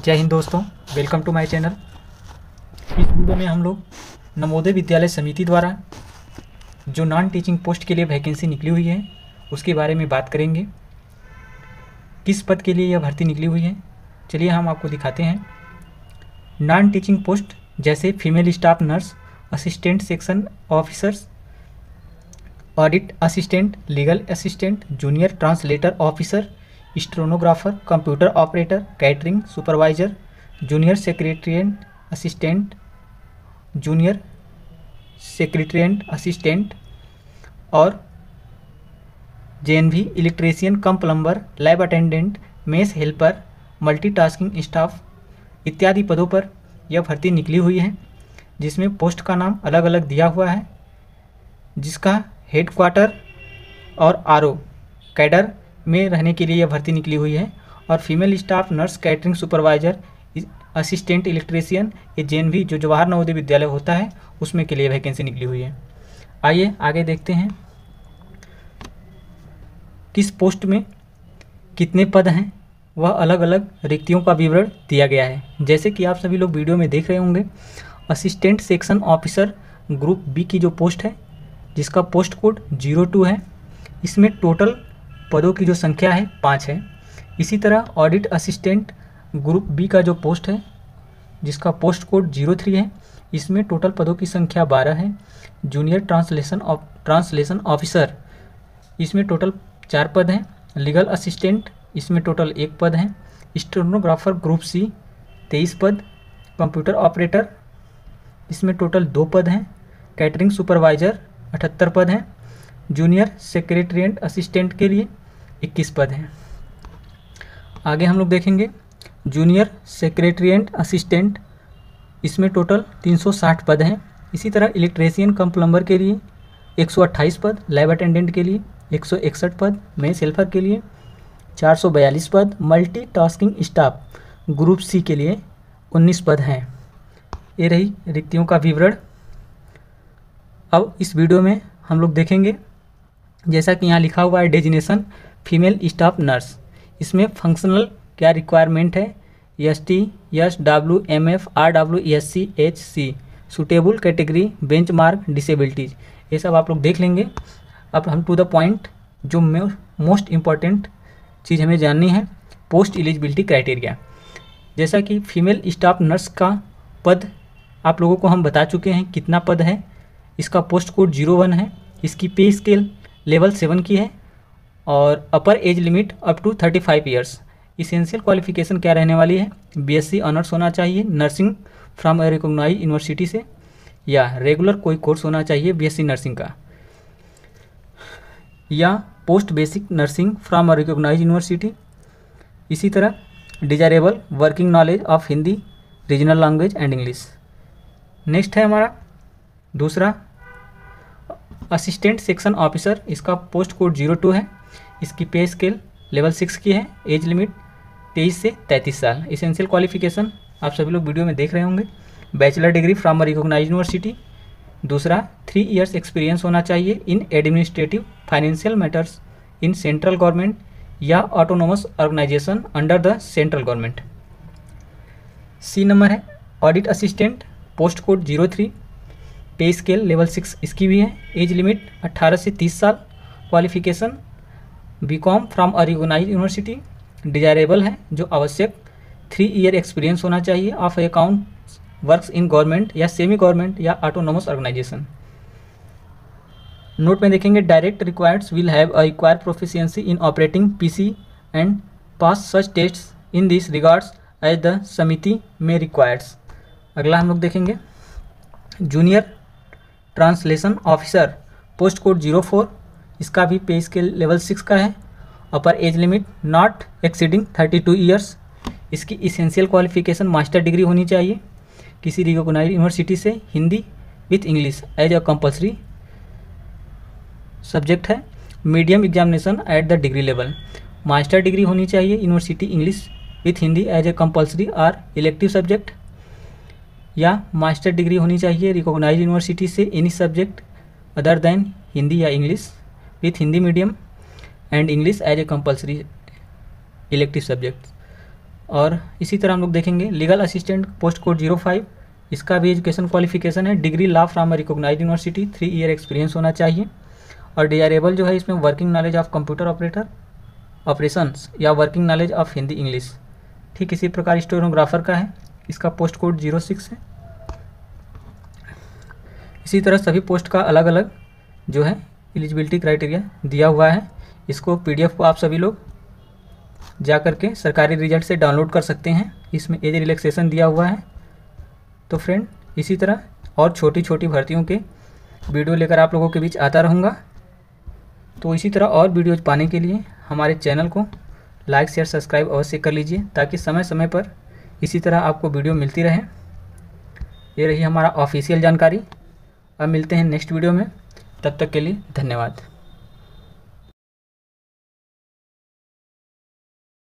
जय हिंद दोस्तों, welcome to my channel. इस वीडियो में हम लोग नवोदय विद्यालय समिति द्वारा जो नॉन टीचिंग पोस्ट के लिए वैकेंसी निकली हुई है उसके बारे में बात करेंगे। किस पद के लिए यह भर्ती निकली हुई है, चलिए हम आपको दिखाते हैं। नॉन टीचिंग पोस्ट जैसे female staff nurse, assistant section officers, audit assistant, legal assistant, junior translator officer, stenographer, computer operator, catering supervisor, junior secretariat assistant, junior secretariat assistant और JNV electrician cum plumber, lab attendant, mess helper, multitasking staff इत्यादि पदों पर यह भर्ती निकली हुई है, जिसमें पोस्ट का नाम अलग अलग दिया हुआ है, जिसका हेडक्वार्टर और आरओ कैडर में रहने के लिए यह भर्ती निकली हुई है। और female staff nurse, catering supervisor, assistant electrician, ये जेएनवी जो जवाहर नवोदय विद्यालय होता है उसमें के लिए वैकेंसी निकली हुई है। आइए आगे देखते हैं किस पोस्ट में कितने पद हैं, वह अलग अलग रिक्तियों का विवरण दिया गया है। जैसे कि आप सभी लोग वीडियो में देख रहे होंगे, assistant section officer group B की जो पोस्ट है, जिसका पोस्ट कोड 02 है, इसमें टोटल पदों की जो संख्या है 5 है। इसी तरह ऑडिट असिस्टेंट ग्रुप बी का जो पोस्ट है, जिसका पोस्ट कोड 03 है, इसमें टोटल पदों की संख्या 12 है। जूनियर ट्रांसलेशन ऑफिसर, इसमें टोटल 4 पद हैं। लीगल असिस्टेंट, इसमें टोटल 1 पद हैं। स्टेनोग्राफर ग्रुप सी 23 पद। कंप्यूटर ऑपरेटर, इसमें टोटल 2 पद हैं। कैटरिंग सुपरवाइजर 78 पद हैं। जूनियर सेक्रेटरिएट असिस्टेंट के लिए 21 पद हैं। आगे हम लोग देखेंगे जूनियर सेक्रेटरिएट असिस्टेंट, इसमें टोटल 360 पद हैं। इसी तरह इलेक्ट्रीशियन कम प्लम्बर के लिए 128 पद, लैब अटेंडेंट के लिए 161 पद, मेस हेल्पर के लिए 442 पद, मल्टीटास्किंग स्टाफ ग्रुप सी के लिए 19 पद हैं। ये रही रिक्तियों का विवरण। अब इस वीडियो में हम लोग देखेंगे, जैसा कि यहाँ लिखा हुआ है डेजिनेशन फीमेल स्टाफ नर्स, इसमें फंक्शनल क्या रिक्वायरमेंट है, ST, SW, MF, RW, SC, HC, suitable category, benchmark, disabilities, ये सब आप लोग देख लेंगे। अब हम टू द पॉइंट, जो मोस्ट इम्पॉर्टेंट चीज़ हमें जाननी है, पोस्ट एलिजिबिलिटी क्राइटेरिया। जैसा कि फीमेल स्टाफ नर्स का पद आप लोगों को हम बता चुके हैं कितना पद है। इसका पोस्ट कोड 01 है। इसकी पे स्केल लेवल 7 की है और upper age limit up to 35 years. Essential qualification क्या रहने वाली है, BSc ऑनर्स होना चाहिए nursing from a recognised university से, या रेगुलर कोई कोर्स होना चाहिए BSc नर्सिंग का, या post basic nursing from a recognised university. इसी तरह desirable working knowledge of Hindi, regional language and English. Next है हमारा दूसरा असिस्टेंट सेक्शन ऑफिसर, इसका पोस्ट कोड 02 है। इसकी पे स्केल लेवल 6 की है। एज लिमिट 23 से 33 साल। इसेंशियल क्वालिफिकेशन आप सभी लोग वीडियो में देख रहे होंगे, bachelor degree from a recognized university. दूसरा 3 इयर्स एक्सपीरियंस होना चाहिए in administrative financial matters in central government या autonomous organization under the central government. C number है audit assistant, post code 03, pay scale level 6 इसकी भी है। एज लिमिट 18 से 30 साल। Qualification BCom from a recognized university. Desirable है, जो आवश्यक 3 ईयर एक्सपीरियंस होना चाहिए of account works in government या सेमी गवर्नमेंट या ऑटोनोमस ऑर्गेनाइजेशन। नोट में देखेंगे direct requireds will have a required proficiency in operating PC and pass such tests in this regards as the समिति में requireds. अगला हम लोग देखेंगे junior translation officer, post code 04, इसका भी पे स्केल लेवल 6 का है। Upper age limit not exceeding 32 years. इसकी इसेंशियल क्वालिफिकेशन मास्टर डिग्री होनी चाहिए किसी रिकॉग्नाइज्ड यूनिवर्सिटी से, Hindi with English as a compulsory subject है। Medium examination at the degree level. Master degree होनी चाहिए university English with Hindi as a compulsory और elective subject, या मास्टर डिग्री होनी चाहिए रिकॉग्नाइज्ड यूनिवर्सिटी से any subject other than Hindi या English with Hindi medium and English as a compulsory elective subject. और इसी तरह हम लोग देखेंगे लीगल असिस्टेंट पोस्ट कोड 05, इसका भी एजुकेशन क्वालिफिकेशन है degree law from a recognized university, 3 year experience होना चाहिए। और डिजायरेबल जो है इसमें working knowledge of computer operations या working knowledge of Hindi English. ठीक इसी प्रकार स्टेनोग्राफर का है, इसका पोस्ट कोड 06 है। इसी तरह सभी पोस्ट का अलग अलग जो है एलिजिबिलिटी क्राइटेरिया दिया हुआ है। इसको PDF को आप सभी लोग जा कर के सरकारी रिजल्ट से डाउनलोड कर सकते हैं। इसमें एज रिलैक्सेशन दिया हुआ है। तो फ्रेंड, इसी तरह और छोटी छोटी भर्तियों के वीडियो लेकर आप लोगों के बीच आता रहूँगा। तो इसी तरह और वीडियोज पाने के लिए हमारे चैनल को लाइक शेयर सब्सक्राइब अवश्य कर लीजिए, ताकि समय समय पर इसी तरह आपको वीडियो मिलती रहे। ये रही हमारा ऑफिशियल जानकारी। अब मिलते हैं नेक्स्ट वीडियो में, तब तक के लिए धन्यवाद।